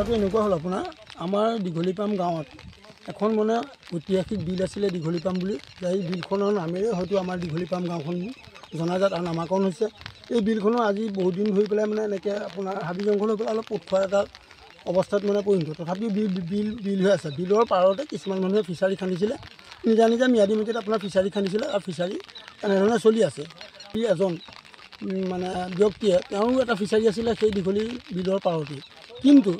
কথাটো এনেকুৱা হ'ল আপোনাৰ আমাৰ দীঘলীপাম গাঁৱত এখন মানে ঐতিহাসিক বিল আছিলে দীঘলীপাম বুলি। এই বিলখনৰ নামেৰে হয়তো আমাৰ দীঘলীপাম গাঁওখন জনাজাত আৰু নামাকৰণ হৈছে। এই বিলখনৰ আজি বহুত দিন ধৰি পেলাই মানে এনেকৈ আপোনাৰ হাবি জংঘল হৈ পেলাই অলপ পথুৱা এটা অৱস্থাত মানে পৰিণত। তথাপিও বিল হৈ আছে। বিলৰ পাৰতে কিছুমান মানুহে ফিচাৰী খান্দিছিলে, নিজা ম্যাদী মতে আপোনাৰ ফিচাৰী খান্দিছিলে আৰু ফিচাৰী এনেধৰণে চলি আছে। এজন মানে ব্যক্তিয়ে তেওঁৰো এটা ফিচাৰী আছিলে সেই দীঘলী বিলৰ পাৰতেই, কিন্তু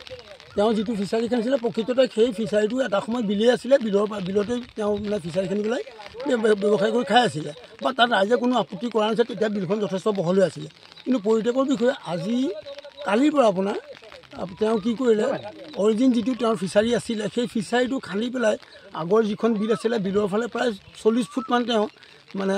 তেওঁ যিটো ফিচাৰী খান্দিছিলে প্ৰকৃততে সেই ফিচাৰীটো এটা সময়ত বিলেই আছিলে। বিলতে তেওঁ মানে ফিচাৰী খান্দি পেলাই ব্যৱসায় কৰি খাই আছিলে বা তাত ৰাইজে কোনো আপত্তি কৰা নাছিলে। তেতিয়া বিলখন যথেষ্ট বহল হৈ আছিলে, কিন্তু পৰিৱেশৰ বিষয়ে আজি কালিৰ পৰা আপোনাৰ তেওঁ কি কৰিলে, অৰিজিন যিটো তেওঁৰ ফিচাৰী আছিলে সেই ফিচাৰীটো খান্দি পেলাই আগৰ যিখন বিল আছিলে বিলৰ ফালে প্ৰায় 40 ফুটমান তেওঁ মানে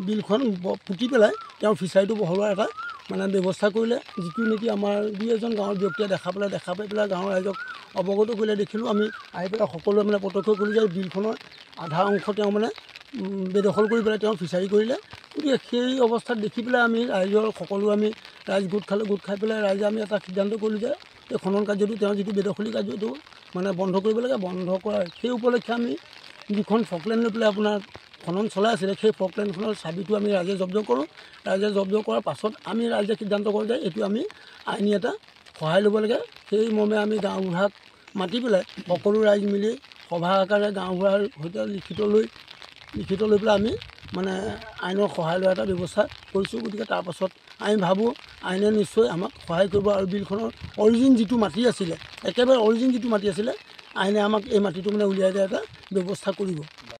বিলখন পুতি পেলাই তেওঁৰ ফিচাৰীটো বহলোৱাৰ এটা মানে ব্যৱস্থা কৰিলে, যিটো নেকি আমাৰ দুই এজন গাঁৱৰ ব্যক্তিয়ে দেখা পাই পেলাই গাঁৱৰ ৰাইজক অৱগত কৰিলে। দেখিলোঁ আমি আহি পেলাই সকলোৱে মানে প্ৰত্যক্ষ কৰিলোঁ যে বিলখনৰ আধা অংশ তেওঁ মানে বেদখল কৰি পেলাই তেওঁ ফিচাৰী কৰিলে। গতিকে সেই অৱস্থাত দেখি পেলাই আমি ৰাইজৰ সকলো আমি ৰাইজ গোট খাই পেলাই ৰাইজে আমি এটা সিদ্ধান্ত কৰিলোঁ যে এই খনন কাৰ্যটো তেওঁ যিটো বেদখলী কাৰ্যটো মানে বন্ধ কৰিব লাগে। বন্ধ কৰাৰ সেই উপলক্ষে আমি যিখন ফকলেন লৈ পেলাই আপোনাৰ খনন চলাই আছিলে সেই ফকলেনখনৰ চাবিটো আমি ৰাইজে জব্দ কৰোঁ। ৰাইজে জব্দ কৰাৰ পাছত আমি ৰাইজে সিদ্ধান্ত কৰোঁ যে এইটো আমি আইনী এটা সহায় ল'ব লাগে। সেই মৰ্মে আমি গাঁওবুঢ়াক মাতি পেলাই সকলো ৰাইজ মিলি সভা আকাৰে গাঁওবুঢ়াৰ সৈতে লিখিত লৈ পেলাই আমি মানে আইনৰ সহায় লোৱাৰ এটা ব্যৱস্থা কৰিছোঁ। গতিকে তাৰপাছত আমি ভাবোঁ আইনে নিশ্চয় আমাক সহায় কৰিব আৰু বিলখনৰ অৰিজিন যিটো মাটি আছিলে, একেবাৰে অৰিজিন যিটো মাটি আছিলে, আইনে আমাক এই মাটিটো মানে উলিয়াই দিয়াৰ এটা ব্যৱস্থা কৰিব।